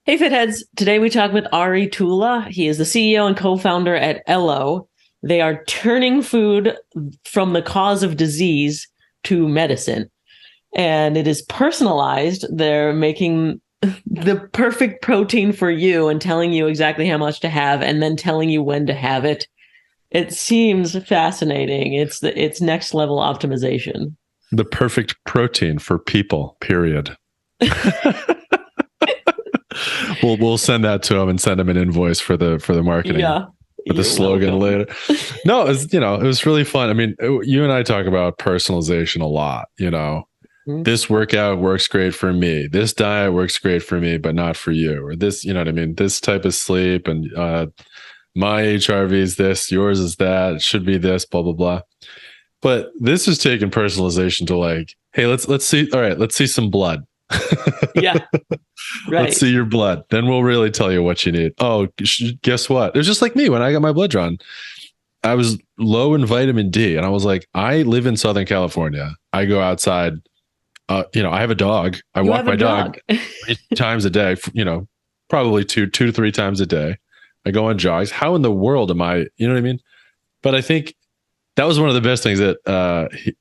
Hey Fitheads, today we talk with Ari Tulla. He is the CEO and co-founder at Ello. They are turning food from the cause of disease to medicine. And it is personalized. They're making the perfect protein for you and telling you exactly how much to have and then telling you when to have it. It seems fascinating. It's next level optimization. The perfect protein for people, period. We'll send that to him and send him an invoice for the marketing. Yeah. With the slogan later. No, it was really fun. I mean, you and I talk about personalization a lot, This workout works great for me. This diet works great for me, but not for you. Or this, you know what I mean? This type of sleep and my HRV is this, yours is that, it should be this, blah, blah, blah. But this is taking personalization to like, hey, let's see. All right, let's see some blood. Yeah. Right. Let's see your blood. Then we'll really tell you what you need. Oh, guess what? It was just like me when I got my blood drawn. I was low in vitamin D. And I was like, I live in Southern California. I go outside. I have a dog. I walk my dog 3 times a day, probably two to 3 times a day. I go on jogs. How in the world am I, you know what I mean? But I think that was one of the best things that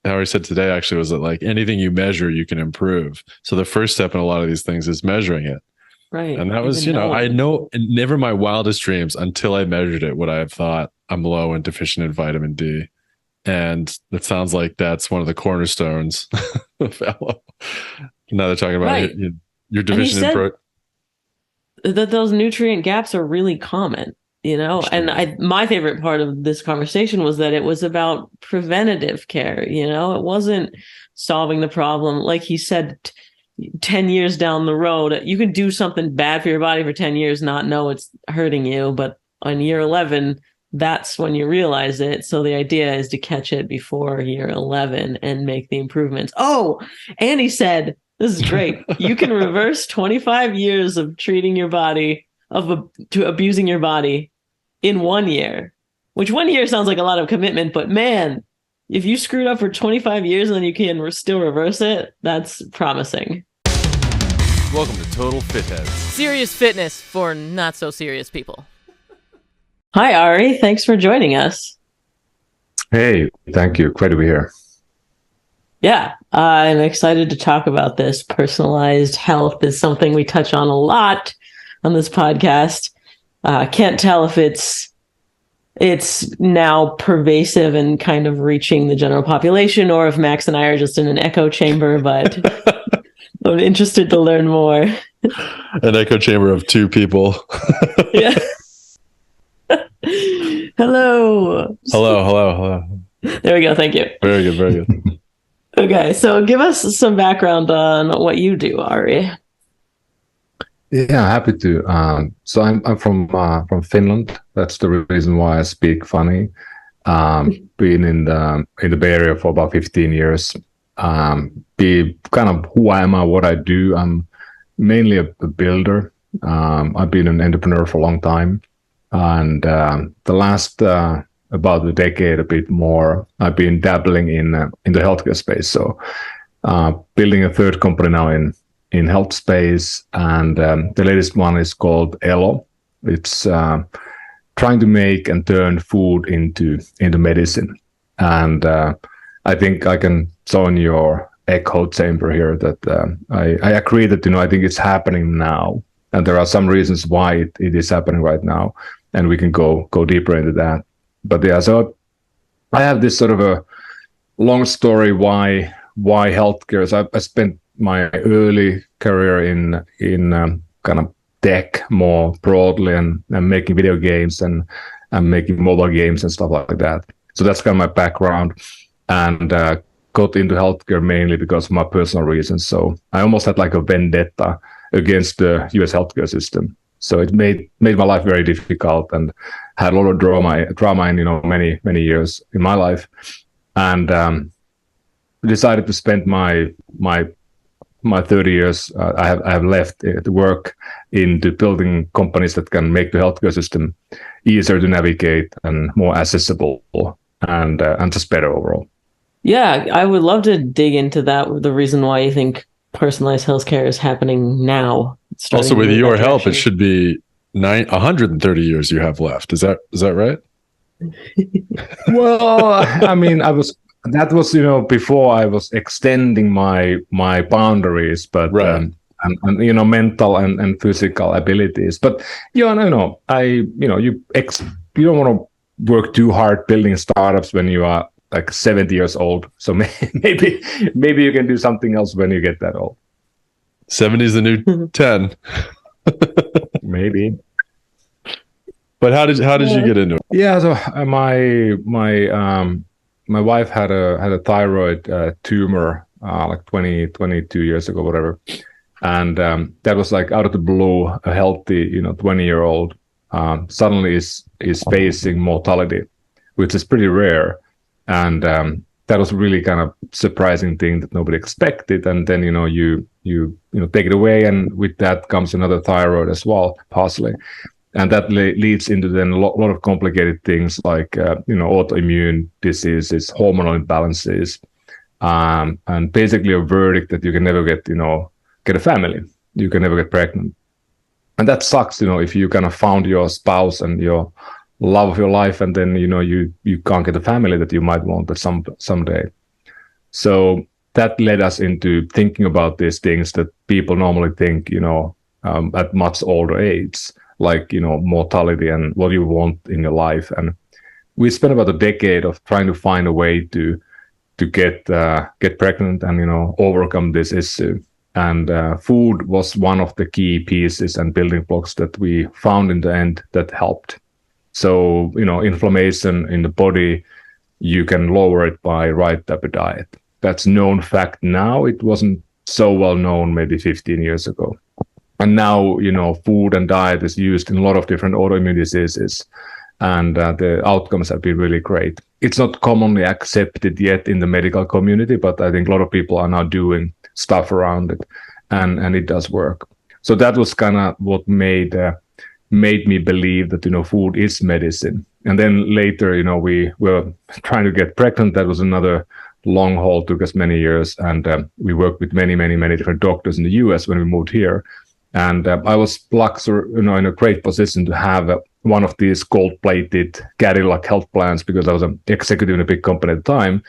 Ari said today, actually, was that like anything you measure, you can improve. So the first step in a lot of these things is measuring it. Right. And that was, I know never my wildest dreams until I measured it would I have thought I'm low and deficient in vitamin D. And it sounds like that's one of the cornerstones of Ello. Now they're talking about you're deficient in protein. That those nutrient gaps are really common. Sure. And my favorite part of this conversation was that it was about preventative care. It wasn't solving the problem. Like he said, 10 years down the road, you can do something bad for your body for 10 years, not know it's hurting you. But on year 11, that's when you realize it. So the idea is to catch it before year 11 and make the improvements. Oh, and he said, this is great. You can reverse 25 years of treating your body to abusing your body in 1 year, which 1 year sounds like a lot of commitment, but man, if you screwed up for 25 years and then you can still reverse it, that's promising. Welcome to Total Fitheads. Serious fitness for not so serious people. Hi, Ari. Thanks for joining us. Hey, thank you. Great to be here. Yeah, I'm excited to talk about this. Personalized health is something we touch on a lot on this podcast. Can't tell if it's now pervasive and kind of reaching the general population or if Max and I are just in an echo chamber, but I'm interested to learn more. An echo chamber of 2 people. Yeah. Hello. Hello. There we go. Thank you. Very good, very good. Okay, so give us some background on what you do, Ari. Yeah, happy to. So I'm from Finland. That's the reason why I speak funny. Been in the Bay Area for about 15 years. Be kind of who I am and what I do. I'm mainly a builder. I've been an entrepreneur for a long time, and the last about a decade, a bit more, I've been dabbling in the healthcare space. So building a third company now in health space, and the latest one is called Elo. It's trying to make and turn food into medicine. And I think I can join your echo chamber here that I agree that I think it's happening now, and there are some reasons why it is happening right now, and we can go deeper into that. But yeah, so I have this sort of a long story why healthcare. So I spent my early career in kind of tech more broadly and making video games and making mobile games and stuff like that. So that's kind of my background, and got into healthcare mainly because of my personal reasons. So I almost had like a vendetta against the US healthcare system. So it made my life very difficult and had a lot of drama in many years in my life, and decided to spend my 30 years I have left to work into building companies that can make the healthcare system easier to navigate and more accessible and just better overall. Yeah, I would love to dig into that. The reason why you think personalized healthcare is happening now. It's starting Also, to with move your that help, it direction. should be 130 years you have left. Is that right? Well, I mean, that was before I was extending my boundaries, but Right. and mental and physical abilities. But you don't want to work too hard building startups when you are like 70 years old. So maybe you can do something else when you get that old. 70 is the new 10. Maybe. But how did you get into it? Yeah. So my wife had a thyroid tumor like 22 years ago, whatever, and that was like out of the blue. A healthy 20-year-old suddenly is facing mortality, which is pretty rare, and that was really kind of surprising thing that nobody expected. And then you take it away, and with that comes another thyroid as well, partially. And that leads into then a lot of complicated things like autoimmune diseases, hormonal imbalances, and basically a verdict that you can never get a family. You can never get pregnant, and that sucks. If you kind of found your spouse and your love of your life, and then you can't get a family that you might want at someday. So that led us into thinking about these things that people normally think at much older age, like mortality and what you want in your life. And we spent about a decade of trying to find a way to get pregnant and overcome this issue. And food was one of the key pieces and building blocks that we found in the end that helped. So inflammation in the body, you can lower it by right type of diet. That's known fact now. It wasn't so well known maybe 15 years ago. And now, food and diet is used in a lot of different autoimmune diseases, and the outcomes have been really great. It's not commonly accepted yet in the medical community, but I think a lot of people are now doing stuff around it, and it does work. So that was kind of what made me believe that food is medicine. And then later, we were trying to get pregnant. That was another long haul, took us many years, and we worked with many different doctors in the US when we moved here. And I was lucky, in a great position to have one of these gold-plated Cadillac health plans, because I was an executive in a big company at the time,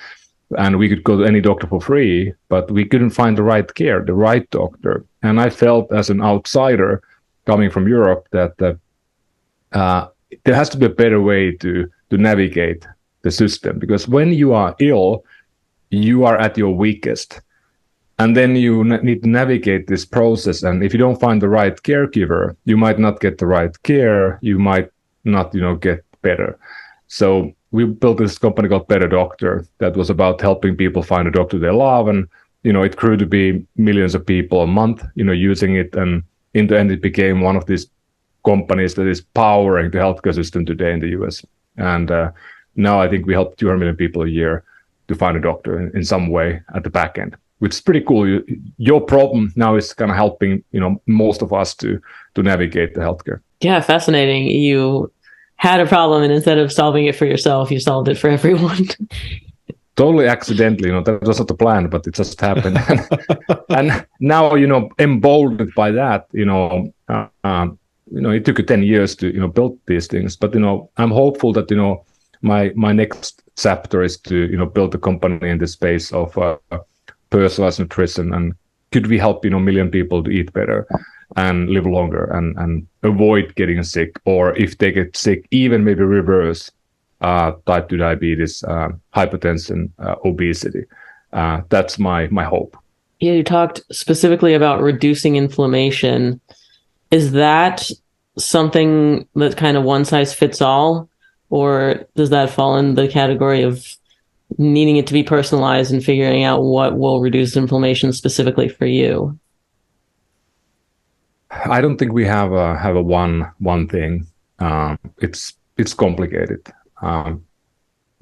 and we could go to any doctor for free, but we couldn't find the right care, the right doctor. And I felt as an outsider coming from Europe that there has to be a better way to navigate the system, because when you are ill, you are at your weakest. And then you need to navigate this process. And if you don't find the right caregiver, you might not get the right care. You might not, get better. So we built this company called Better Doctor that was about helping people find a doctor they love. And, it grew to be millions of people a month, using it. And in the end, it became one of these companies that is powering the healthcare system today in the US. And now I think we help 200 million people a year to find a doctor in some way at the back end, which is pretty cool. Your problem now is kind of helping, most of us to navigate the healthcare. Yeah, fascinating. You had a problem, and instead of solving it for yourself, you solved it for everyone. Totally accidentally, that was not the plan, but it just happened. And now, emboldened by that, it took 10 years to, build these things. But, I'm hopeful that, my next chapter is to, build a company in the space of personalized nutrition, and could we help million people to eat better and live longer and avoid getting sick, or if they get sick, even maybe reverse type 2 diabetes, hypertension, obesity. That's my hope. Yeah, you talked specifically about reducing inflammation. Is that something that kind of one size fits all, or does that fall in the category of needing it to be personalized and figuring out what will reduce inflammation specifically for you? I don't think we have a one thing. It's complicated.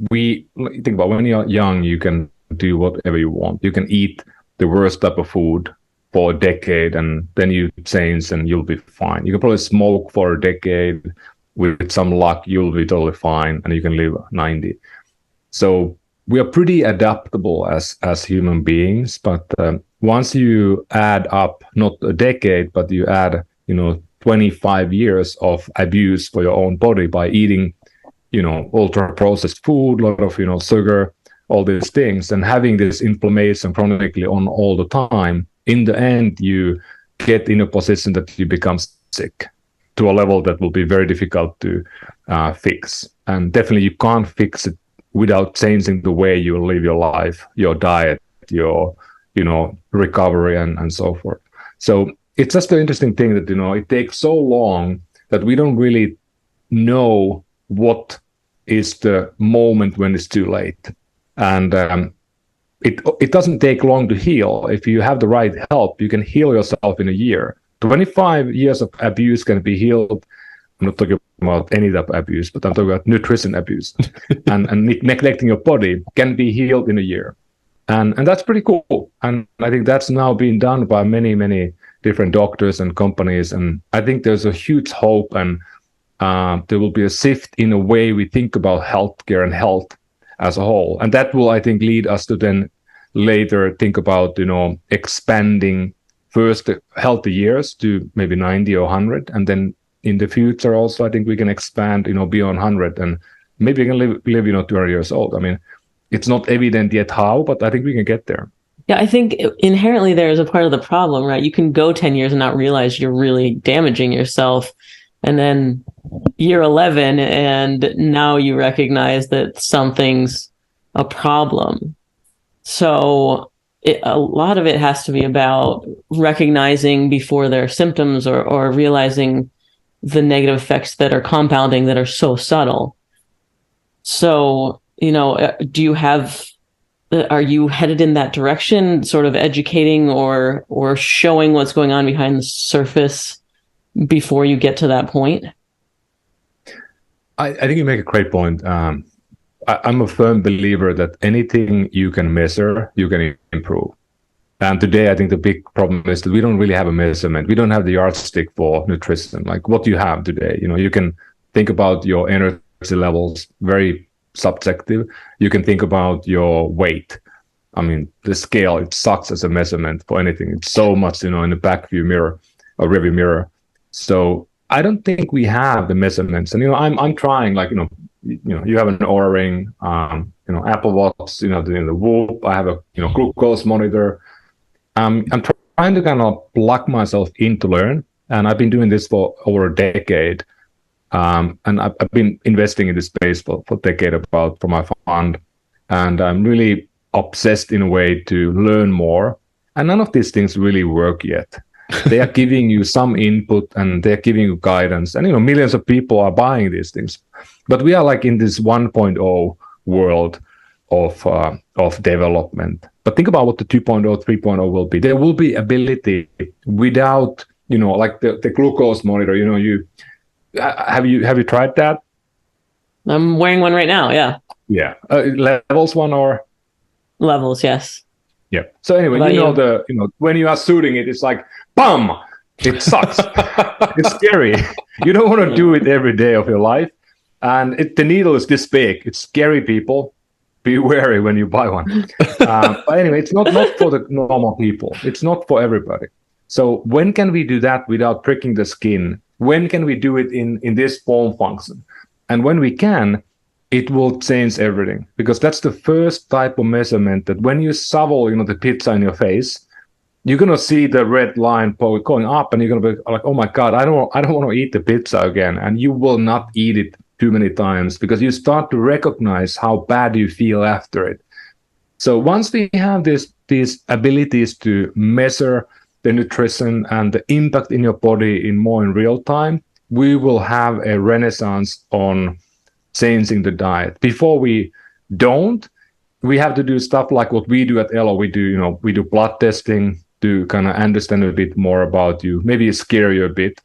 We think about when you're young, you can do whatever you want. You can eat the worst type of food for a decade, and then you change and you'll be fine. You can probably smoke for a decade. With some luck, you'll be totally fine, and you can live 90. So we are pretty adaptable as human beings, but once you add up not a decade, but you add 25 years of abuse for your own body by eating ultra processed food, a lot of sugar, all these things, and having this inflammation chronically on all the time, in the end you get in a position that you become sick to a level that will be very difficult to fix. And definitely you can't fix it without changing the way you live your life, your diet, your recovery, and so forth. So it's just an interesting thing that it takes so long that we don't really know what is the moment when it's too late. And it doesn't take long to heal. If you have the right help, you can heal yourself in a year. 25 years of abuse can be healed. I'm not talking about any type of abuse, but I'm talking about nutrition abuse. and neglecting your body can be healed in a year. And that's pretty cool. And I think that's now being done by many, many different doctors and companies. And I think there's a huge hope, and there will be a shift in the way we think about healthcare and health as a whole. And that will, I think, lead us to then later think about, expanding first healthy years to maybe 90 or 100. And then in the future also, I think we can expand, beyond 100, and maybe we can live 200 years old. I mean, it's not evident yet how, but I think we can get there. Yeah, I think inherently there is a part of the problem, right? You can go 10 years and not realize you're really damaging yourself. And then year 11, and now you recognize that something's a problem. So a lot of it has to be about recognizing before there are symptoms, or realizing the negative effects that are compounding that are so subtle. So, are you headed in that direction, sort of educating or showing what's going on behind the surface before you get to that point? I think you make a great point. I'm a firm believer that anything you can measure, you can improve. And today, I think the big problem is that we don't really have a measurement. We don't have the yardstick for nutrition. Like what you have today, you can think about your energy levels, very subjective. You can think about your weight. I mean, the scale, it sucks as a measurement for anything. It's so much, in the back view mirror or rearview mirror. So I don't think we have the measurements. And, I'm trying, like, you have an Oura Ring, Apple Watch, the Whoop. I have a, glucose monitor. I'm trying to kind of plug myself in to learn. And I've been doing this for over a decade. And I've been investing in this space for a decade for my fund. And I'm really obsessed in a way to learn more. And none of these things really work yet. They are giving you some input, and they're giving you guidance. And, millions of people are buying these things. But we are like in this 1.0 world of development. But think about what the 2.0, 3.0 will be. There will be ability without, like the glucose monitor. Have you tried that? I'm wearing one right now. Yeah. Yeah. Levels one or levels? Yes. Yeah. So anyway, when you are shooting it, it's like, bam! It sucks. It's scary. You don't want to do it every day of your life. And the needle is this big. It's scary, people. Be wary when you buy one. But anyway, it's not for the normal people. It's not for everybody. So when can we do that without pricking the skin? When can we do it in this form function? And when we can, it will change everything, because that's the first type of measurement that when you shovel, the pizza in your face, you're gonna see the red line going up, and you're gonna be like, "Oh my God, I don't want to eat the pizza again," and you will not eat it too many times because you start to recognize how bad you feel after it. So once we have these abilities to measure the nutrition and the impact in your body in real time, we will have a renaissance on changing the diet. Before we don't, we have to do stuff like what we do at Elo. We do blood testing to kind of understand a bit more about you, maybe scare you a bit.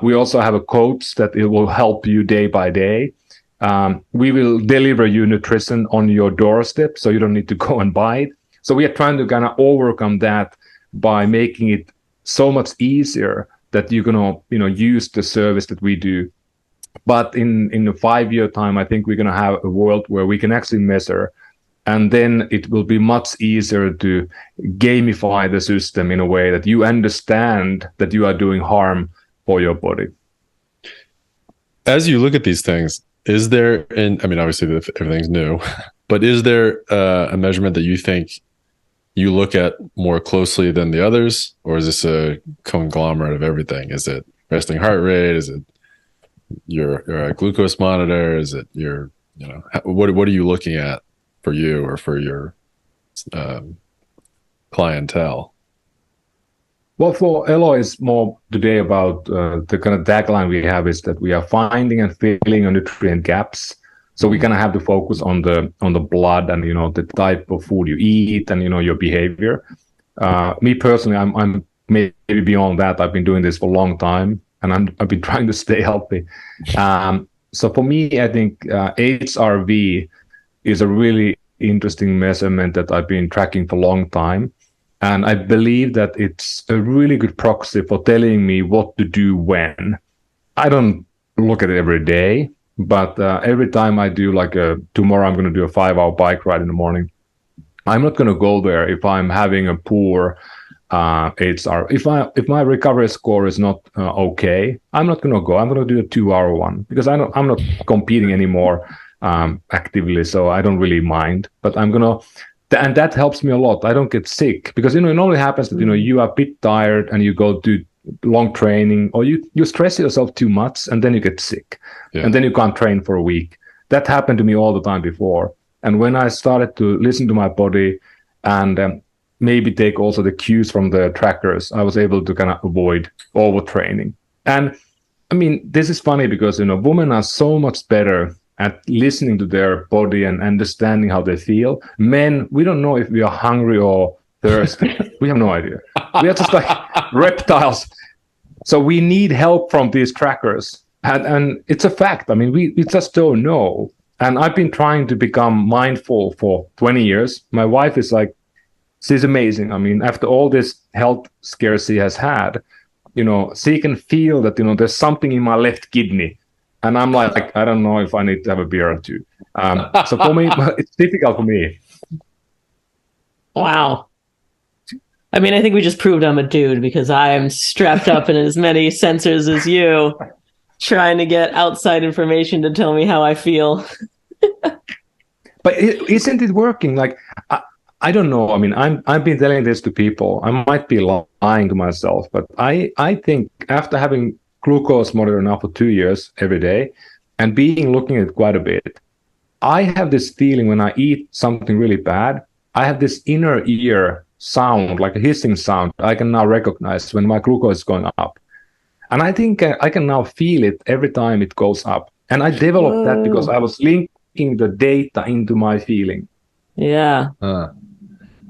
We also have a coach that it will help you day by day. We will deliver you nutrition on your doorstep, so you don't need to go and buy it. So we are trying to kind of overcome that by making it so much easier that you're gonna use the service that we do. But in a 5-year time, I think we're gonna have a world where we can actually measure And then it will be much easier to gamify the system in a way that you understand that you are doing harm for your body. As you look at these things, is there, and I mean, obviously everything's new, but is there a measurement that you think you look at more closely than the others? Or is this a conglomerate of everything? Is it resting heart rate? Is it your glucose monitor? Is it your, what are you looking at for you or for your clientele? Well, for Elo, it's more today about the kind of tagline we have is that we are finding and filling nutrient gaps. So we kind of have to focus on the blood and the type of food you eat and your behavior. Me personally, I'm maybe beyond that. I've been doing this for a long time, and I've been trying to stay healthy. So for me, I think HRV is a really interesting measurement that I've been tracking for a long time. And I believe that it's a really good proxy for telling me what to do when. I don't look at it every day, but every time I do tomorrow I'm going to do a 5-hour bike ride in the morning, I'm not going to go there if I'm having a poor HR. If my recovery score is not okay, I'm not going to go. I'm going to do a 2-hour one because I'm not competing anymore actively, so I don't really mind. But I'm going to. And that helps me a lot. I don't get sick because, it normally happens that, you are a bit tired and you go to long training or you stress yourself too much and then you get sick and then you can't train for a week. That happened to me all the time before. And when I started to listen to my body and maybe take also the cues from the trackers, I was able to kind of avoid overtraining. And I mean, this is funny because, women are so much better at listening to their body and understanding how they feel. Men, we don't know if we are hungry or thirsty. We have no idea. We are just like reptiles. So we need help from these trackers. And it's a fact. I mean, we just don't know. And I've been trying to become mindful for 20 years. My wife is like, she's amazing. I mean, after all this health scares she has had, she can feel that, there's something in my left kidney. And I'm like, I don't know if I need to have a beer or two. So for me, it's difficult for me. Wow. I mean, I think we just proved I'm a dude because I am strapped up in as many sensors as you, trying to get outside information to tell me how I feel. But isn't it working? Like, I don't know. I mean, I've been telling this to people. I might be lying to myself, but I think after having glucose monitor now for 2 years every day and looking at it quite a bit, I have this feeling when I eat something really bad, I have this inner ear sound, like a hissing sound I can now recognize when my glucose is going up. And I think I can now feel it every time it goes up. And I developed that because I was linking the data into my feeling. Yeah.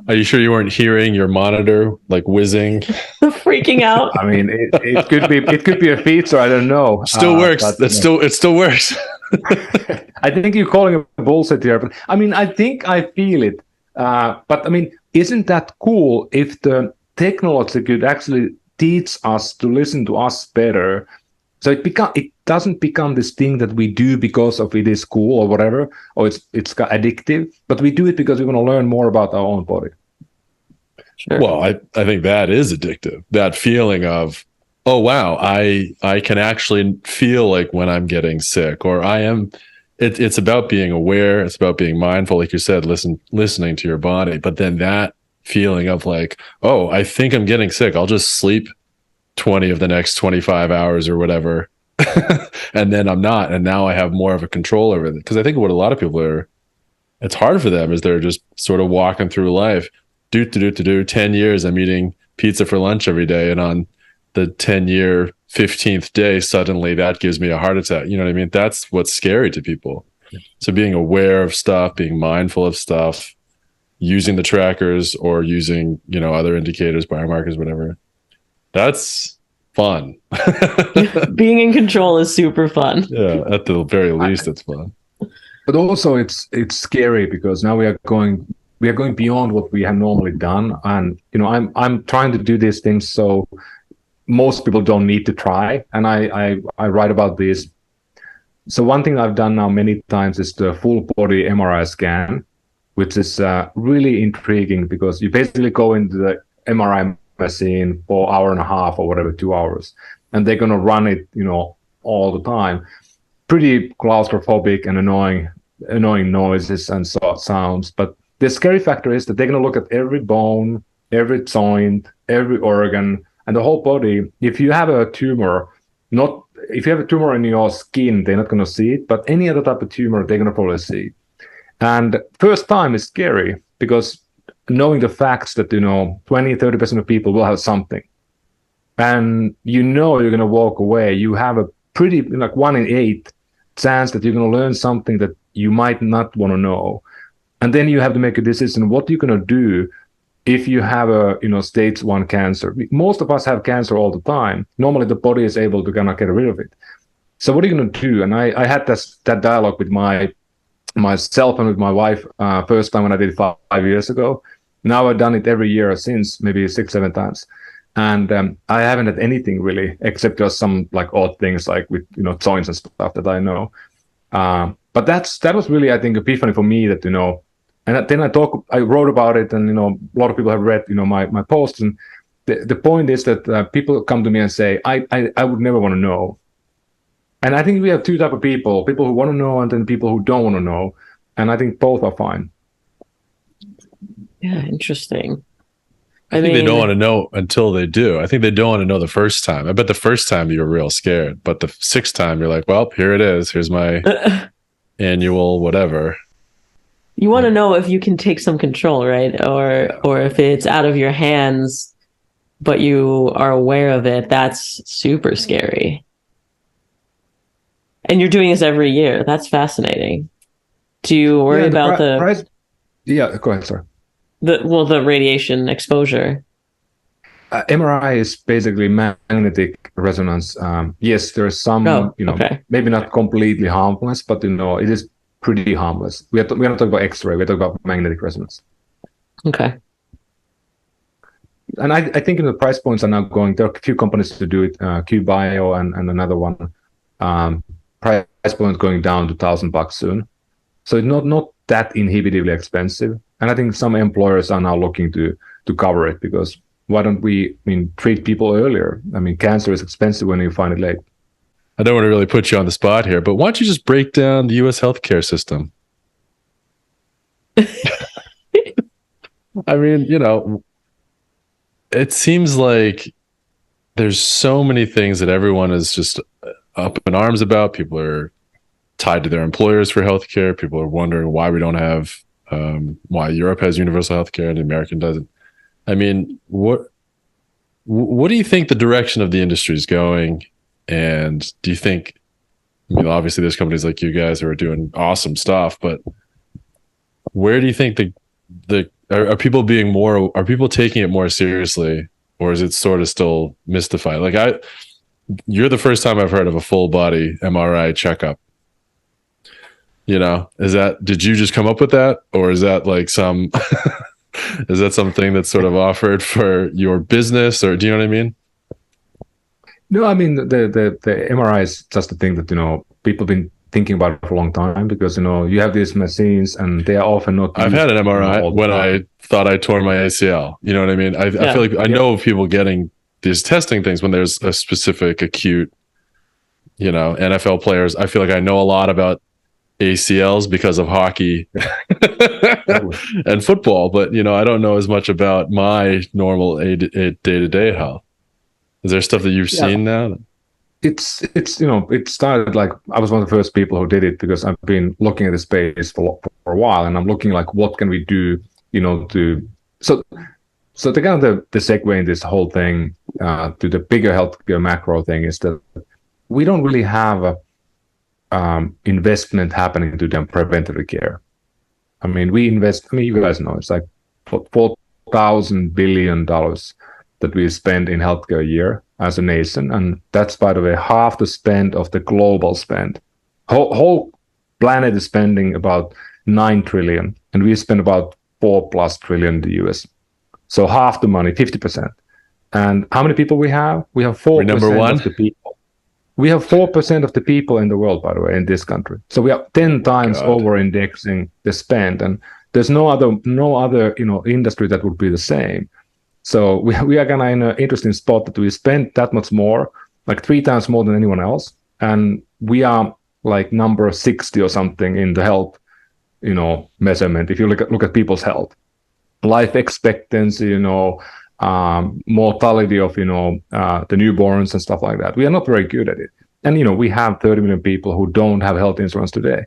Are you sure you weren't hearing your monitor like whizzing? Freaking out. I mean, it could be a feature. I don't know. Still works. It still works. I think you're calling it bullshit here, but I mean, I think I feel it. But I mean, isn't that cool if the technology could actually teach us to listen to us better? So it doesn't become this thing that we do because of it is cool or whatever, or it's addictive, but we do it because we want to learn more about our own body. Sure. Well, I think that is addictive. That feeling of, oh wow, I can actually feel like when I'm getting sick, or I am. It's about being aware. It's about being mindful, like you said, listening to your body. But then that feeling of like, oh, I think I'm getting sick. I'll just sleep 20 of the next 25 hours or whatever. And then I'm not. And now I have more of a control over it. Because I think what a lot of people it's hard for them is they're just sort of walking through life. 10 years, I'm eating pizza for lunch every day. And on the 10-year 15th day, suddenly that gives me a heart attack. You know what I mean? That's what's scary to people. So being aware of stuff, being mindful of stuff, using the trackers or using, other indicators, biomarkers, whatever. That's fun. Being in control is super fun. Yeah, at the very least, it's fun. But also, it's scary because now we are going beyond what we have normally done, and I'm trying to do these things so most people don't need to try. And I write about this. So one thing I've done now many times is the full body MRI scan, which is really intriguing because you basically go into the MRI machine for an hour and a half or whatever, 2 hours, and they're going to run it, all the time. Pretty claustrophobic and annoying noises and sounds. But the scary factor is that they're going to look at every bone, every joint, every organ, and the whole body. If you have a tumor, if you have a tumor in your skin, they're not going to see it, but any other type of tumor, they're going to probably see it. And first time is scary because knowing the facts that, 20-30% of people will have something, and you're going to walk away, you have a pretty, like 1 in 8 chance that you're going to learn something that you might not want to know. And then you have to make a decision, what are you going to do if you have a, stage 1 cancer? Most of us have cancer all the time. Normally the body is able to kind of get rid of it. So what are you going to do? And I had that dialogue with myself and with my wife first time when I did 5 years ago. Now I've done it every year since, maybe 6-7 times. And I haven't had anything really, except just some like odd things like with, joints and stuff that I know. But that was really, I think, epiphany for me that, and then I wrote about it, and, a lot of people have read, my posts. And the point is that people come to me and say, I would never want to know. And I think we have two types of people who want to know and then people who don't want to know. And I think both are fine. Yeah, interesting. I think they don't want to know until they do. I think they don't want to know the first time. I bet the first time you were real scared, but the 6th time you're like, well, here it is. Here's my annual whatever. You want to know if you can take some control, right? Or if it's out of your hands, but you are aware of it. That's super scary. And you're doing this every year. That's fascinating. Do you worry about the Yeah, go ahead, sorry. The radiation exposure? MRI is basically magnetic resonance. Yes, there's some, maybe not completely harmless, but it is pretty harmless. We're not talking about X-ray. We're talking about magnetic resonance. Okay. And I think the price points are now going. There are a few companies to do it. Q-Bio and another one. Price point going down to $1,000 soon. So it's not that inhibitively expensive. And I think some employers are now looking to cover it, because why don't we treat people earlier? Cancer is expensive when you find it late. I don't want to really put you on the spot here, but why don't you just break down the U.S. healthcare system? It seems like there's so many things that everyone is just up in arms about. People are tied to their employers for healthcare. People are wondering why we don't have, why Europe has universal healthcare and the American doesn't. What do you think the direction of the industry is going? And do you think, obviously there's companies like you guys who are doing awesome stuff, but where do you think are people taking it more seriously, or is it sort of still mystified? You're the first time I've heard of a full body MRI checkup. Did you just come up with that, or is that like is that something that's sort of offered for your business, or do you know what I mean? No, the MRI is just a thing that, people have been thinking about it for a long time, because, you have these machines and they are often not. I've had an MRI when I thought I tore my ACL. You know what I mean? I feel like I know of people getting these testing things when there's a specific acute, NFL players. I feel like I know a lot about ACLs because of hockey and football, but I don't know as much about my normal day-to-day health. Is there stuff that you've seen now? It started like I was one of the first people who did it, because I've been looking at the space for a while, and I'm looking like, what can we do, so the kind of the segue in this whole thing to the bigger healthcare macro thing is that we don't really have investment happening to them preventative care. We invest. You guys know it's like $4,000 billion that we spend in healthcare a year as a nation, and that's, by the way, half the spend of the global spend. Whole planet is spending about $9 trillion, and we spend about $4+ trillion in the US. So half the money, 50%. And how many people we have? We have 4% of the people. We have 4% of the people in the world, by the way, in this country. So we are 10 times over-indexing the spend. And There's no other industry that would be the same. So we are kind of in an interesting spot that we spend that much more, like 3 times more than anyone else, and we are like number 60 or something in the health, measurement. If you look at people's health, life expectancy, mortality of the newborns and stuff like that, we are not very good at it. And we have 30 million people who don't have health insurance today.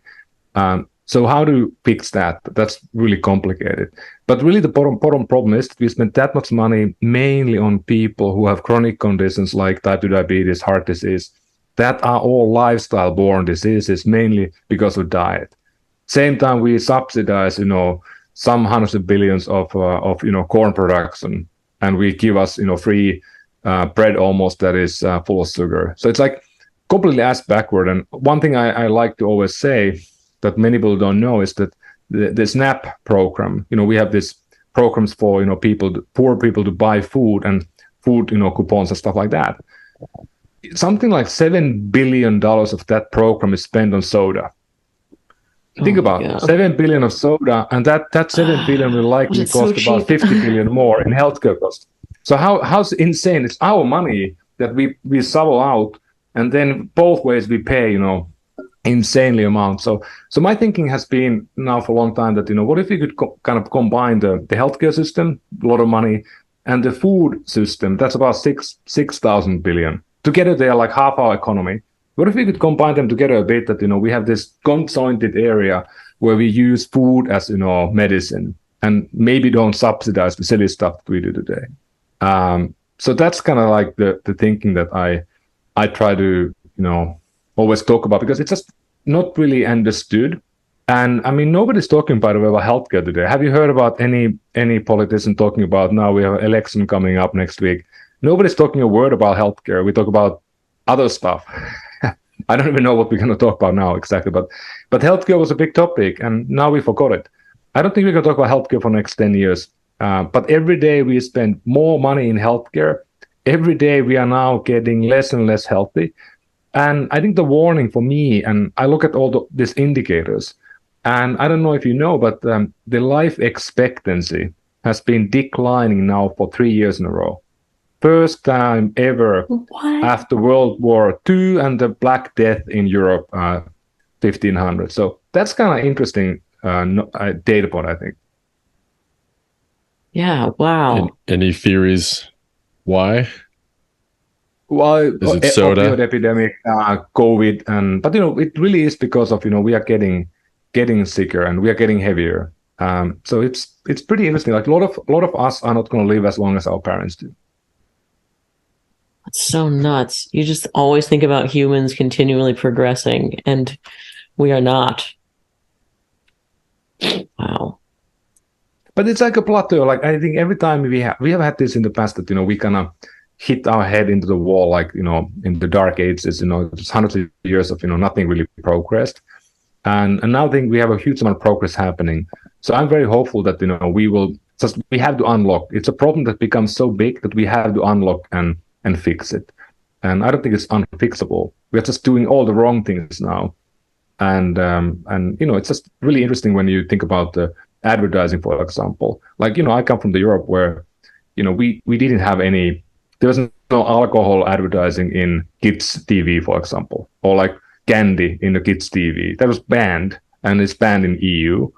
So how to fix that? That's really complicated. But really the bottom problem is that we spend that much money mainly on people who have chronic conditions like type 2 diabetes, heart disease, that are all lifestyle-borne diseases, mainly because of diet. Same time we subsidize, some hundreds of billions of corn production, and we give us, free bread almost that is full of sugar. So it's like completely ass backward. And one thing I like to always say that many people don't know is that the SNAP program, we have these programs for, poor people to buy food and food, coupons and stuff like that. Something like $7 billion of that program is spent on soda. Think about it, 7 billion of soda, and that 7 billion will likely cost about 50 billion more in healthcare costs. So how's insane? It's our money that we shovel out, and then both ways we pay, insanely amount. So my thinking has been now for a long time that, what if we could kind of combine the healthcare system, a lot of money, and the food system, that's about 6,000 billion. Together they are like half our economy. What if we could combine them together a bit that, we have this conjointed area where we use food as, medicine, and maybe don't subsidize the silly stuff that we do today. So that's kind of like the thinking that I try to, always talk about, because it's just not really understood. And I mean, nobody's talking, by the way, about healthcare today. Have you heard about any politician talking about, now we have an election coming up next week? Nobody's talking a word about healthcare. We talk about other stuff. I don't even know what we're going to talk about now exactly, but healthcare was a big topic, and now we forgot it. I don't think we're going to talk about healthcare for the next 10 years. But every day we spend more money in healthcare. Every day we are now getting less and less healthy. And I think the warning for me, and I look at all these indicators, and I don't know if you know, but the life expectancy has been declining now for 3 years in a row. First time ever after World War II and the Black Death in Europe, 1500. So that's kind of interesting data point, I think. Yeah, wow. Any theories why? Well, is it soda? Opioid epidemic, COVID, but it really is because of we are getting sicker and we are getting heavier. So it's pretty interesting. Like a lot of us are not going to live as long as our parents do. That's so nuts. You just always think about humans continually progressing, and we are not. Wow. But it's like a plateau. Like I think every time we have had this in the past that we kind of hit our head into the wall, like in the dark ages, just hundreds of years of nothing really progressed, and now I think we have a huge amount of progress happening. So I'm very hopeful that we have to unlock. It's a problem that becomes so big that we have to unlock and fix it. And I don't think it's unfixable. We're just doing all the wrong things now, and it's just really interesting when you think about the advertising, for example. Like I come from the Europe where we didn't have any. There was no alcohol advertising in kids TV, for example, or like candy in the kids TV. That was banned, and it's banned in EU.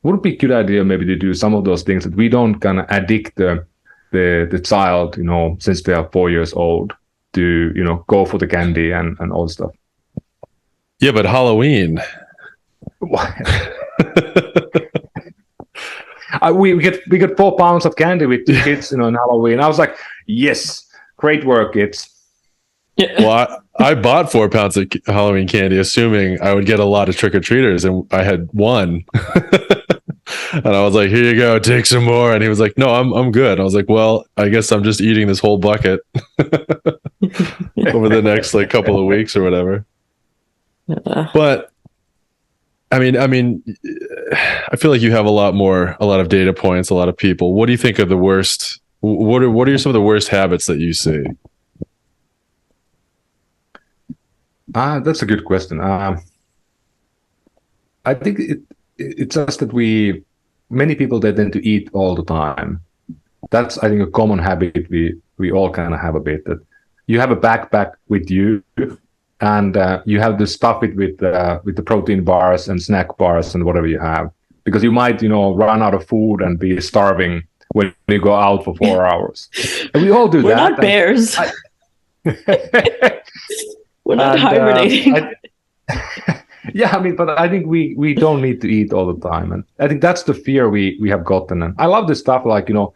Would it be a good idea maybe to do some of those things that we don't kind of addict the child, since they are 4 years old, to go for the candy and all this stuff. Yeah, but Halloween. we get 4 pounds of candy with 2 kids, on Halloween. I was like, yes, great work, kids. Well, I bought 4 pounds of Halloween candy, assuming I would get a lot of trick-or-treaters, and I had 1. And I was like, here you go, take some more. And he was like, no, I'm good. I was like, well, I guess I'm just eating this whole bucket over the next couple of weeks or whatever. But I mean, I feel like you have a lot of data points, a lot of people. What do you think are the worst? What are some of the worst habits that you see? That's a good question. I think it's just that many people, they tend to eat all the time. That's, I think, a common habit we all kind of have a bit, that you have a backpack with you, and you have to stuff it with the protein bars and snack bars and whatever you have, because you might, run out of food and be starving when you go out for 4 hours. And we all do We're that. not bears. We're not hibernating. Yeah, I mean, but I think we don't need to eat all the time, and I think that's the fear we have gotten. And I love this stuff, like, a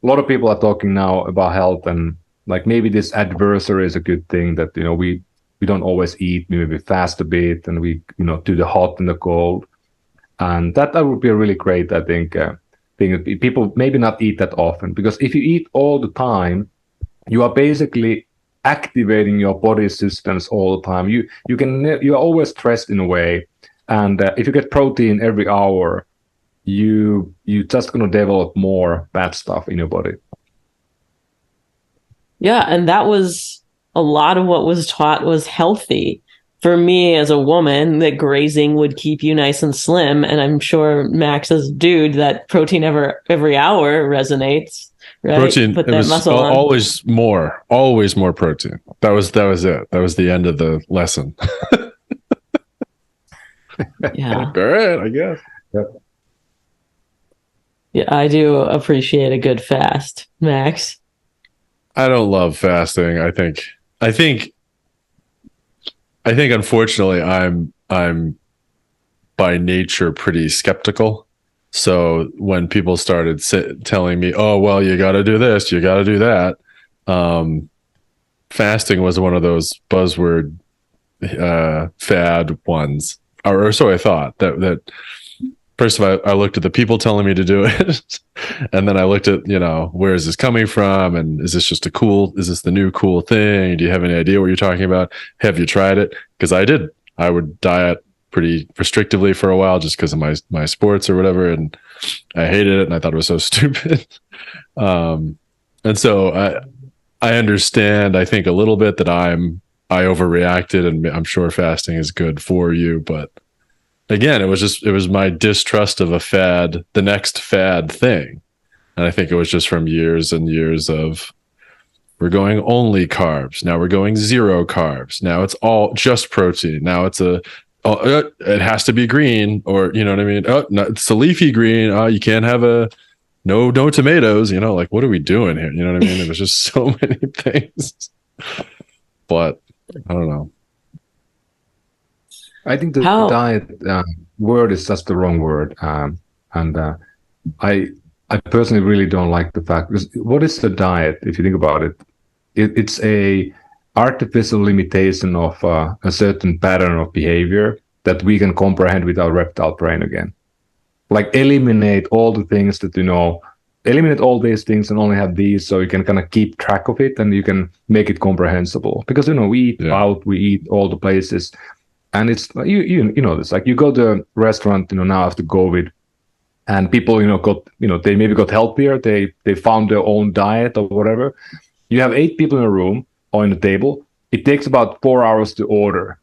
lot of people are talking now about health, and like maybe this adversary is a good thing, that we don't always eat, maybe fast a bit, and we do the hot and the cold, and that would be a really great, I think, thing. People maybe not eat that often, because if you eat all the time, you are basically activating your body systems all the time. You're always stressed in a way, and if you get protein every hour, you're just going to develop more bad stuff in your body. Yeah, and that was a lot of what was taught was healthy. For me as a woman, that grazing would keep you nice and slim, and I'm sure Max as a dude, that protein every hour resonates. Right? Protein. Put It that was muscle on. always more protein. That was it. That was the end of the lesson. Yeah. All right, I guess. Yep. Yeah, I do appreciate a good fast, Max. I don't love fasting. I think unfortunately I'm by nature pretty skeptical. So when people started telling me, "Oh, well, you got to do this, you got to do that," fasting was one of those buzzword fad ones, or so I thought. That first of all, I looked at the people telling me to do it, and then I looked at where is this coming from, and is this the new cool thing? Do you have any idea what you're talking about? Have you tried it? Because I did. I would diet pretty restrictively for a while just because of my sports or whatever, and I hated it, and I thought it was so stupid. And so I understand, I think, a little bit that I overreacted, and I'm sure fasting is good for you, but again, it was my distrust of the next fad thing, and I think it was just from years and years of, we're going only carbs, now we're going zero carbs, now it's all just protein, now it's it has to be green, or you know what I mean? Oh, no, it's a leafy green. Oh, you can't have no tomatoes. Like, what are we doing here? You know what I mean? It was just so many things. But I don't know. I think the diet word is just the wrong word, and I personally really don't like the fact, because what is the diet? If you think about it, it's a artificial limitation of a certain pattern of behavior that we can comprehend with our reptile brain again. Like, eliminate all the things that eliminate all these things and only have these, so you can kind of keep track of it and you can make it comprehensible. Because we eat out, we eat all the places, and it's you know this, like, you go to a restaurant now after COVID, and people they maybe got healthier, they found their own diet or whatever. You have 8 people in a room or in the table. It takes about 4 hours to order,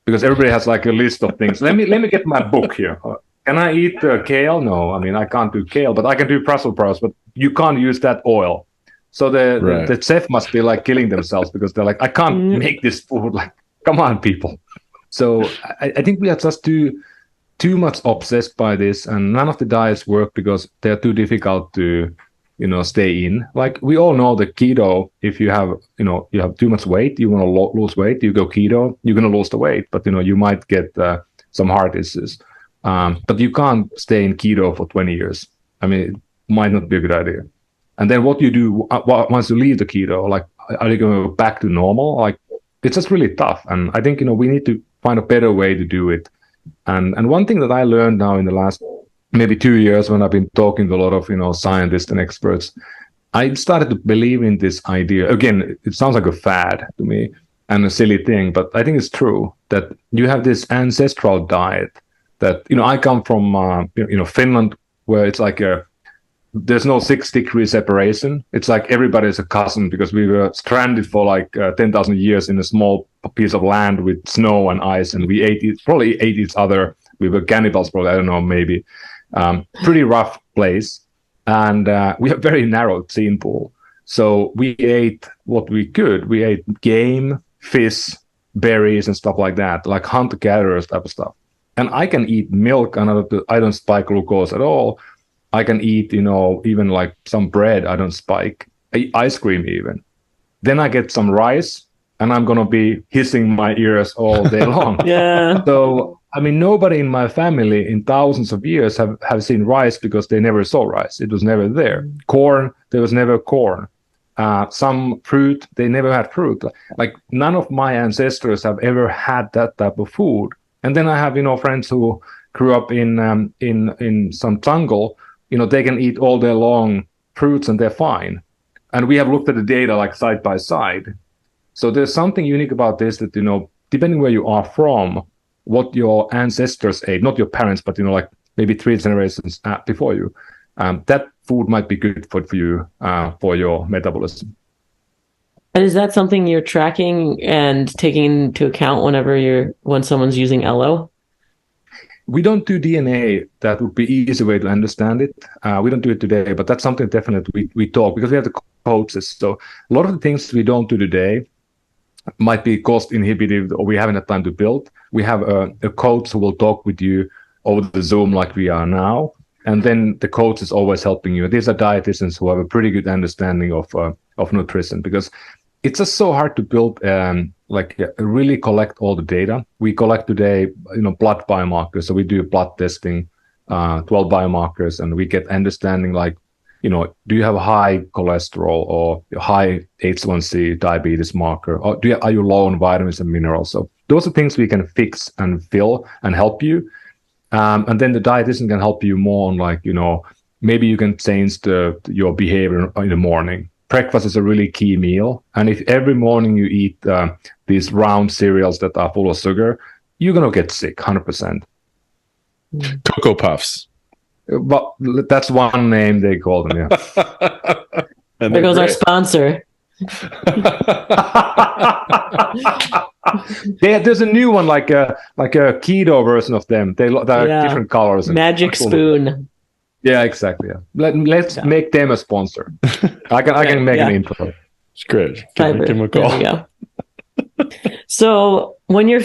because everybody has like a list of things. Let me get my book here. Can I eat kale? No, I mean, I can't do kale, but I can do Brussels sprouts, but you can't use that oil. So the chef must be like killing themselves, because they're like, I can't make this food. Like, come on, people. So I think we are just too much obsessed by this, and none of the diets work because they're too difficult to stay in. Like, we all know that keto, if you have too much weight, you want to lose weight, you go keto, you're going to lose the weight, but you might get some heart issues. But you can't stay in keto for 20 years. I mean, it might not be a good idea. And then what you do once you leave the keto, like, are you going to go back to normal? Like, it's just really tough. And I think we need to find a better way to do it. And one thing that I learned now in the last maybe 2 years, when I've been talking to a lot of scientists and experts, I started to believe in this idea. Again, it sounds like a fad to me and a silly thing, but I think it's true that you have this ancestral diet that I come from Finland, where it's like there's no 6-degree separation. It's like everybody's a cousin, because we were stranded for like 10,000 years in a small piece of land with snow and ice, and we probably ate each other. We were cannibals, probably, I don't know, maybe. Pretty rough place. And we have very narrow gene pool. So we ate what we could. We ate game, fish, berries, and stuff like that, like hunter-gatherers type of stuff. And I can eat milk, and I don't spike glucose at all. I can eat, even like some bread, I don't spike. I eat ice cream even. Then I get some rice, and I'm going to be hissing my ears all day long. Yeah. So, nobody in my family in thousands of years have seen rice because they never saw rice. It was never there. Corn, there was never corn. Some fruit, they never had fruit. Like none of my ancestors have ever had that type of food. And then I have, friends who grew up in some jungle. They can eat all day long fruits and they're fine. And we have looked at the data like side by side. So there's something unique about this that, depending where you are from, what your ancestors ate, not your parents, but, like maybe 3 generations before you, that food might be good for you, for your metabolism. And is that something you're tracking and taking into account when someone's using Ello? We don't do DNA. That would be an easy way to understand it. We don't do it today, but that's something definitely we talk, because we have the coaches. So a lot of the things we don't do today might be cost inhibitive, or we haven't had time to build. We have a coach who will talk with you over the Zoom like we are now. And then the coach is always helping you. These are dietitians who have a pretty good understanding of nutrition, because it's just so hard to build really collect all the data. We collect today, blood biomarkers. So we do blood testing, 12 biomarkers, and we get understanding do you have high cholesterol or high H1C diabetes marker, or are you low on vitamins and minerals? So those are things we can fix and fill and help you. And then the dietitian can help you more on maybe you can change your behavior in the morning. Breakfast is a really key meal. And if every morning you eat these round cereals that are full of sugar, you're going to get sick, 100%. Cocoa Puffs. But that's one name they call them, yeah. And There goes our sponsor. There's a new one, like a keto version of them. They're different colors. Magic Spoon. Yeah, exactly. Yeah. Let's make them a sponsor. I can make an intro. It's great. Give them a call. There we go. So when you're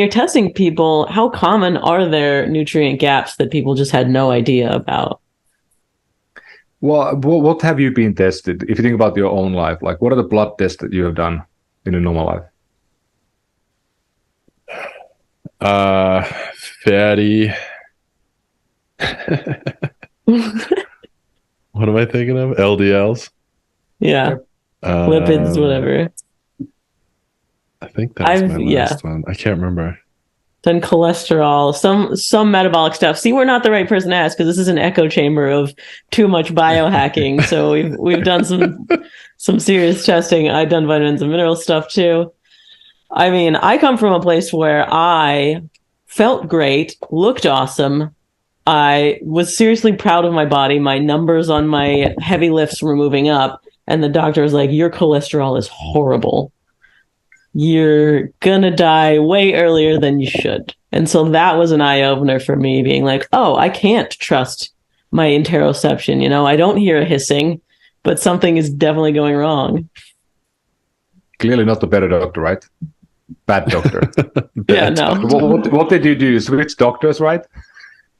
testing people, how common are there nutrient gaps that people just had no idea about? Well, what have you been tested? If you think about your own life, like what are the blood tests that you have done in a normal life? Fatty. What am I thinking of? LDLs. Yeah. Lipids, whatever. I think that's my last one. I can't remember. Then cholesterol, some metabolic stuff. See, we're not the right person to ask, because this is an echo chamber of too much biohacking. So we've done some serious testing. I've done vitamins and mineral stuff too. I come from a place where I felt great, looked awesome. I was seriously proud of my body. My numbers on my heavy lifts were moving up, and the doctor was like, "Your cholesterol is horrible. You're gonna die way earlier than you should." And so that was an eye-opener for me, being like, oh, I can't trust my interoception. I don't hear a hissing, but something is definitely going wrong. Clearly not the better doctor, right? Bad doctor. Yeah, no. What did you do? Switch doctors, right?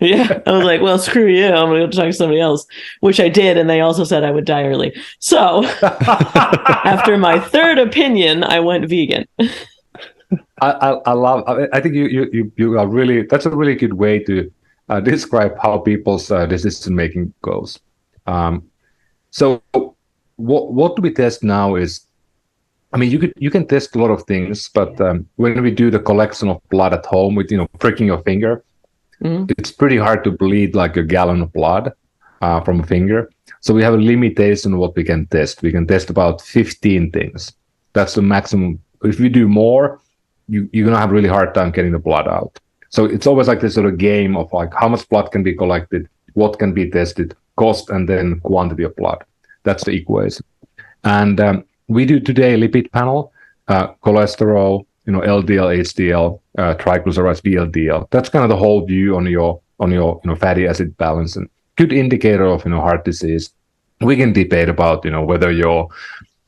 Yeah, I was like, well, screw you. I'm going to go talk to somebody else, which I did. And they also said I would die early. So after my third opinion, I went vegan. I think you are really, that's a really good way to describe how people's decision making goes. So what do we test now is, you can test a lot of things, but when we do the collection of blood at home with, pricking your finger, it's pretty hard to bleed like a gallon of blood from a finger. So we have a limitation of what we can test. We can test about 15 things. That's the maximum. If you do more, you're going to have a really hard time getting the blood out. So it's always like this sort of game of like how much blood can be collected, what can be tested, cost, and then quantity of blood. That's the equation. And we do today a lipid panel, cholesterol, LDL, HDL, triglycerides, VLDL. That's kind of the whole view on your on your fatty acid balance, and good indicator of heart disease. We can debate about whether your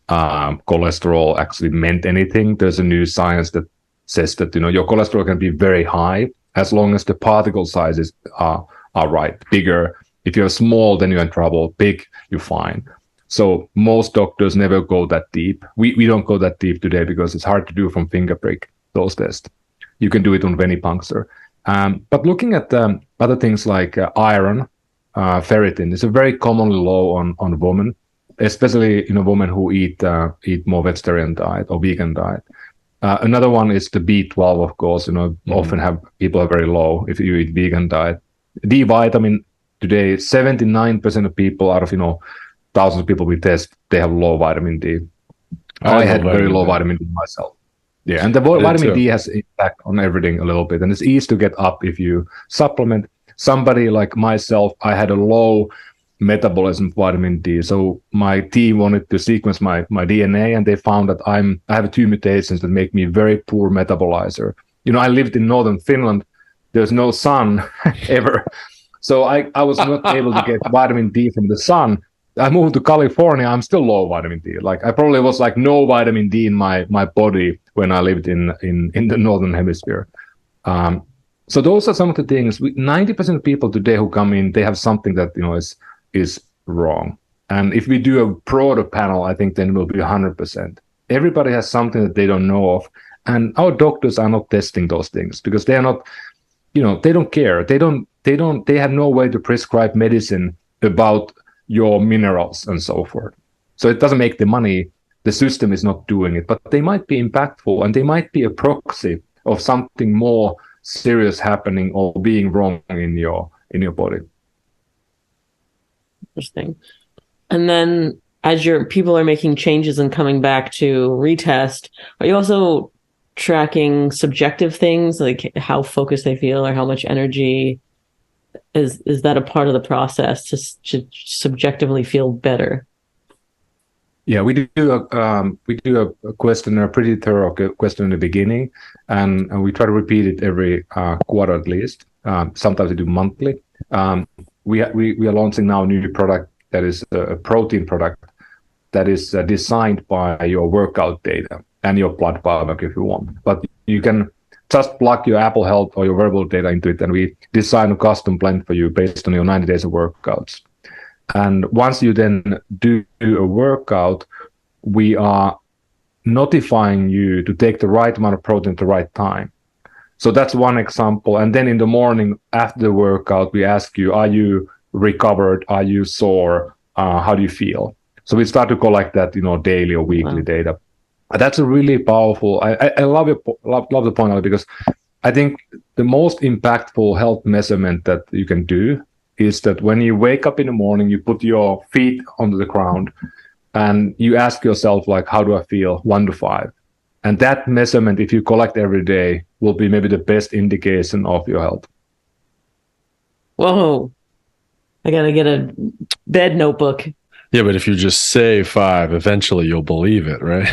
cholesterol actually meant anything. There's a new science that says that your cholesterol can be very high as long as the particle sizes are right, bigger. If you're small, then you're in trouble. Big, you're fine. So most doctors never go that deep. We don't go that deep today because it's hard to do from finger prick, those tests. You can do it on venipuncture. But looking at other things like iron, ferritin is a very commonly low on women, especially women who eat more vegetarian diet or vegan diet. Another one is the B12, of course. Often people are very low if you eat vegan diet. D vitamin today, 79% of people out of thousands of people we test, they have low vitamin D. I had very low vitamin D myself. Yeah, and the vitamin D has impact on everything a little bit, and it's easy to get up if you supplement. Somebody like myself, I had a low metabolism of vitamin D, so my team wanted to sequence my DNA, and they found that I have 2 mutations that make me very poor metabolizer. I lived in northern Finland. There's no sun ever, so I was not able to get vitamin D from the sun. I moved to California. I'm still low vitamin D. Like I probably was like no vitamin D in my body when I lived in the northern hemisphere. So those are some of the things. 90% of people today who come in, they have something that is wrong. And if we do a broader panel, I think then it will be 100%. Everybody has something that they don't know of, and our doctors are not testing those things because they are not. They don't care. They have no way to prescribe medicine about your minerals and so forth. So it doesn't make the money. The system is not doing it, but they might be impactful and they might be a proxy of something more serious happening or being wrong in your body. Interesting. And then as your people are making changes and coming back to retest, are you also tracking subjective things like how focused they feel or how much energy? Is that a part of the process to subjectively feel better? Yeah, we do a questionnaire, pretty thorough question in the beginning, and we try to repeat it every quarter at least. Sometimes we do monthly. We are launching now a new product that is a protein product that is designed by your workout data and your blood biomarker if you want. But you can just plug your Apple Health or your wearable data into it, and we design a custom blend for you based on your 90 days of workouts. And once you then do a workout, we are notifying you to take the right amount of protein at the right time. So that's one example. And then in the morning after the workout, we ask you, are you recovered? Are you sore? How do you feel? So we start to collect that, daily or weekly data. That's a really powerful. I love the point of it because I think the most impactful health measurement that you can do is that when you wake up in the morning, you put your feet onto the ground and you ask yourself, like, how do I feel? 1 to 5. And that measurement, if you collect every day, will be maybe the best indication of your health. Whoa. I got to get a bed notebook. Yeah, but if you just say 5, eventually you'll believe it, right?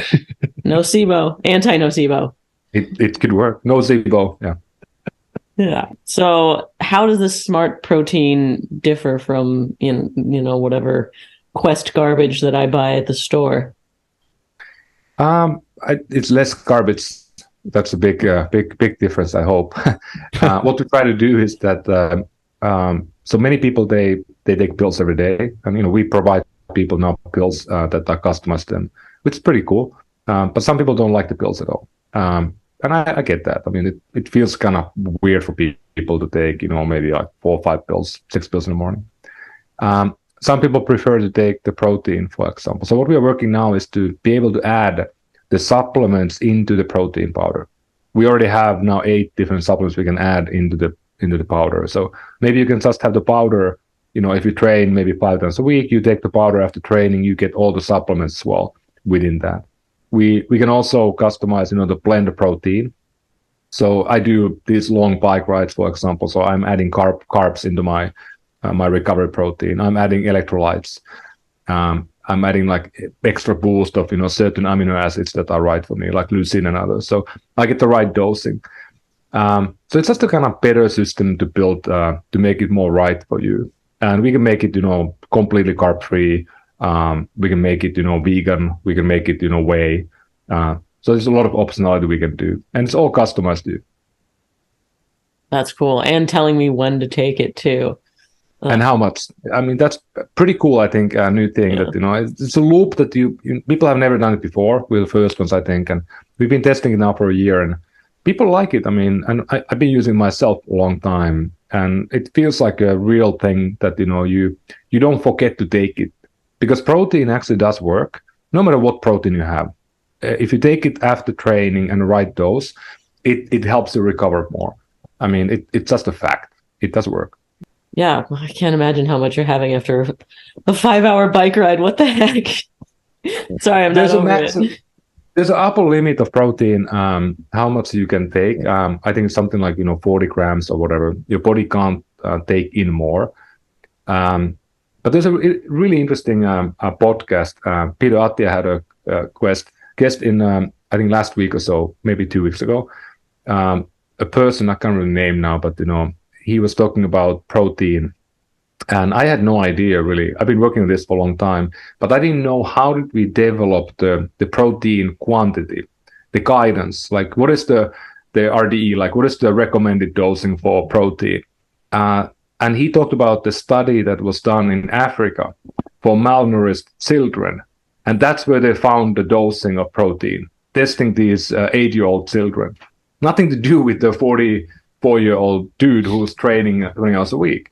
Nocebo, anti-nocebo. It could work. Nocebo, yeah. Yeah. So how does this smart protein differ from, whatever Quest garbage that I buy at the store? It's less garbage. That's a big difference, I hope. What we try to do is that so many people, they take pills every day. And, we provide people now pills that are customized to them, which is pretty cool. But some people don't like the pills at all. And I get that. I mean, it feels kind of weird for people to take, maybe like 4 or 5 pills, 6 pills in the morning. Some people prefer to take the protein, for example. So what we are working now is to be able to add the supplements into the protein powder. We already have now 8 different supplements we can add into the powder. So maybe you can just have the powder, if you train maybe 5 times a week, you take the powder after training, you get all the supplements as well within that. We can also customize, the blend of protein. So I do these long bike rides, for example. So I'm adding carbs into my recovery protein. I'm adding electrolytes. I'm adding like extra boost of certain amino acids that are right for me, like leucine and others. So I get the right dosing. So it's just a kind of better system to build to make it more right for you. And we can make it, completely carb free. We can make it, vegan. We can make it, whey. So there's a lot of optionality we can do, and it's all customized to you. That's cool. And telling me when to take it too. And how much. I mean, that's pretty cool, I think, a new thing that, it's a loop that people have never done it before. We're the first ones, I think. And we've been testing it now for a year, and people like it. I mean, and I've been using it myself a long time, and it feels like a real thing that, you don't forget to take it, because protein actually does work no matter what protein you have. If you take it after training and the right dose, it helps you recover more. I mean, it's just a fact. It does work. Yeah, I can't imagine how much you're having after a 5-hour bike ride. What the heck? Sorry, I'm not over it. There's an upper limit of protein, how much you can take. I think it's something like 40 grams or whatever. Your body can't take in more. But there's a really interesting podcast. Peter Attia had a guest in I think last week or so, maybe 2 weeks ago. A person I can't really name now, but he was talking about protein, and I had no idea really. I've been working on this for a long time, but I didn't know how did we develop the protein quantity, the guidance, like what is the RDE, like what is the recommended dosing for protein. And he talked about the study that was done in Africa for malnourished children, and that's where they found the dosing of protein, testing these 8-year-old children. Nothing to do with the 44-year-old dude who's training 20 hours a week.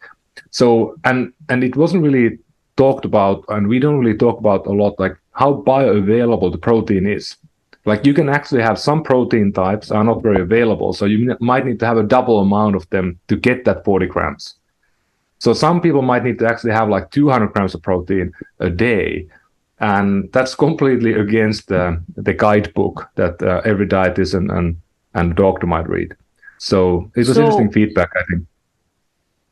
So, and it wasn't really talked about, and we don't really talk about a lot, like how bioavailable the protein is. Like you can actually have some protein types are not very available, so you might need to have a double amount of them to get that 40 grams. So some people might need to actually have like 200 grams of protein a day. And that's completely against the guidebook that every dietitian and doctor might read. So it was interesting feedback, I think.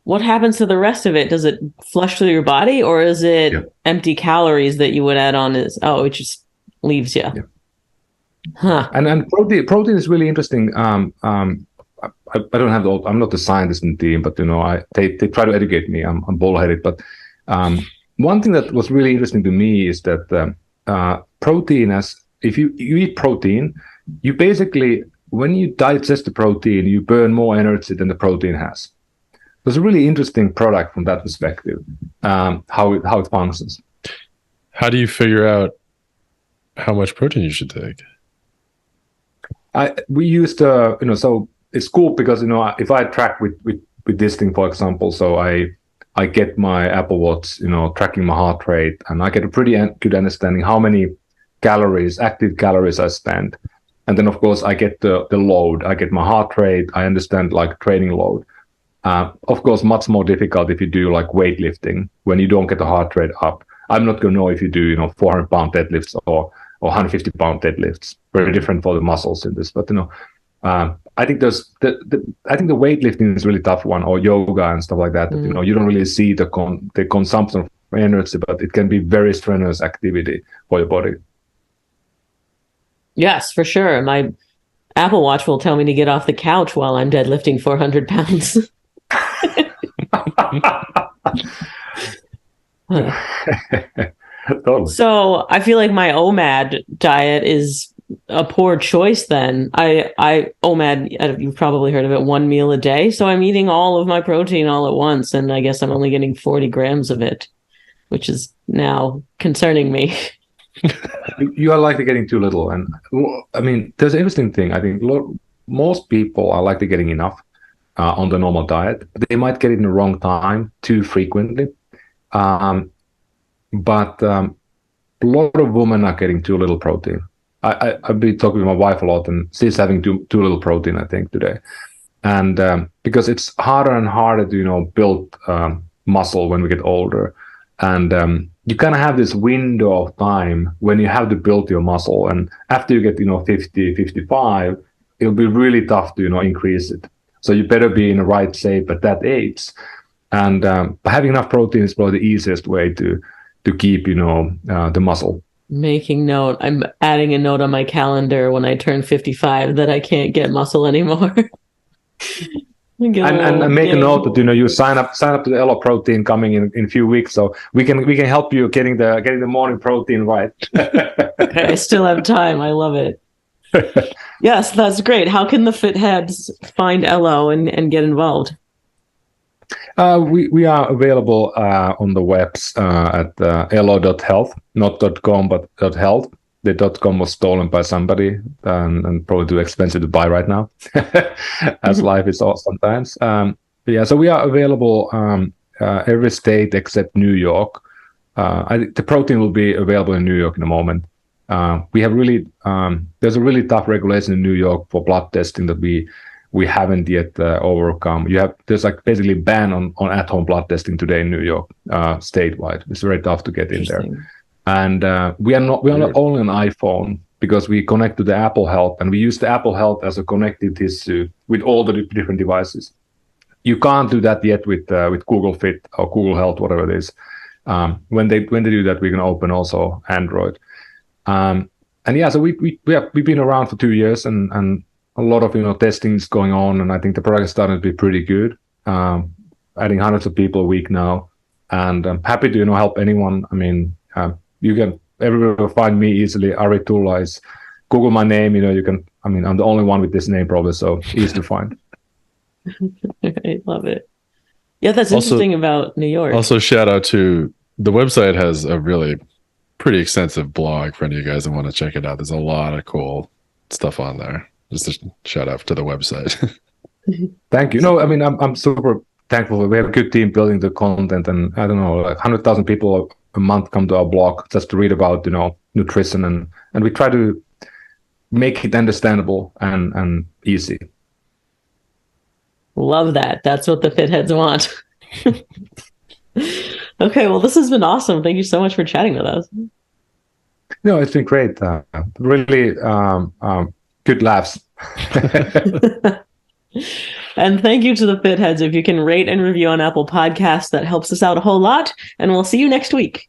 What happens to the rest of it? Does it flush through your body, or is it empty calories that you would add on? It just leaves you. Yeah. Huh. And protein is really interesting. I don't have I'm not the scientist in the team, but they try to educate me. I'm bullheaded, but one thing that was really interesting to me is that protein, if you eat protein, you basically, when you digest the protein, you burn more energy than the protein has. It's a really interesting product from that perspective, how it functions. How do you figure out how much protein you should take? We used so it's cool because if I track with this thing, for example, so I get my Apple Watch, tracking my heart rate, and I get a pretty good understanding how many active calories I spend. And then, of course, I get the load. I get my heart rate. I understand like training load. Of course, much more difficult if you do like weightlifting when you don't get the heart rate up. I'm not going to know if you do 400-pound deadlifts or 150-pound deadlifts. Very different for the muscles in this. But I think I think the weightlifting is a really tough one, or yoga and stuff like that. That you don't really see the consumption of energy, but it can be very strenuous activity for your body. Yes, for sure. My Apple Watch will tell me to get off the couch while I'm deadlifting 400 pounds. Totally. So I feel like my OMAD diet is a poor choice then. I OMAD, you've probably heard of it, 1 meal a day. So I'm eating all of my protein all at once, and I guess I'm only getting 40 grams of it, which is now concerning me. You are likely getting too little. And I mean, there's an interesting thing. I think most people are likely getting enough on the normal diet. They might get it in the wrong time too frequently. But a lot of women are getting too little protein. I've been talking with my wife a lot, and she's having too little protein, I think, today. And because it's harder and harder to, build muscle when we get older. And you kind of have this window of time when you have to build your muscle. And after you get, 50, 55, it'll be really tough to, increase it. So you better be in the right shape at that age. And having enough protein is probably the easiest way to keep, the muscle. Making note. I'm adding a note on my calendar when I turn 55 that I can't get muscle anymore. And make a note that you sign up to the Ello protein coming in a few weeks, so we can help you getting the morning protein right. Okay, I still have time. I love it. Yes, that's great. How can the fitheads find Ello and get involved? We are available on the webs at elo.health, not .com but .health. The .com was stolen by somebody and probably too expensive to buy right now, as life is all sometimes. So we are available every state except New York. The protein will be available in New York in a moment. We have there's a really tough regulation in New York for blood testing that we haven't yet overcome. There's like basically ban on at-home blood testing today in New York, statewide. It's very tough to get in there. And we are not only on iPhone because we connect to the Apple Health, and we use the Apple Health as a connective tissue with all the different devices. You can't do that yet with Google Fit or Google Health, whatever it is. When they do that, we can open also Android. So we've been around for 2 years, and a lot of testing is going on, and I think the product is starting to be pretty good. Adding hundreds of people a week now, and I'm happy to help anyone. I mean, everybody will find me easily. Ari Tulla is Google my name. You can. I mean, I'm the only one with this name probably, so easy to find. I love it. Yeah, that's interesting about New York. Also, shout out to the website has a really pretty extensive blog for any of you guys that want to check it out. There's a lot of cool stuff on there. Just a shout out to the website. Thank you. I mean, I'm super thankful. We have a good team building the content, and I don't know, like 100,000 people a month come to our blog just to read about nutrition, and we try to make it understandable and easy. Love that. That's what the fitheads want. Okay, well, this has been awesome. Thank you so much for chatting with us. No, it's been great. Really good laughs. And thank you to the fitheads. If you can rate and review on Apple Podcasts, that helps us out a whole lot. And we'll see you next week.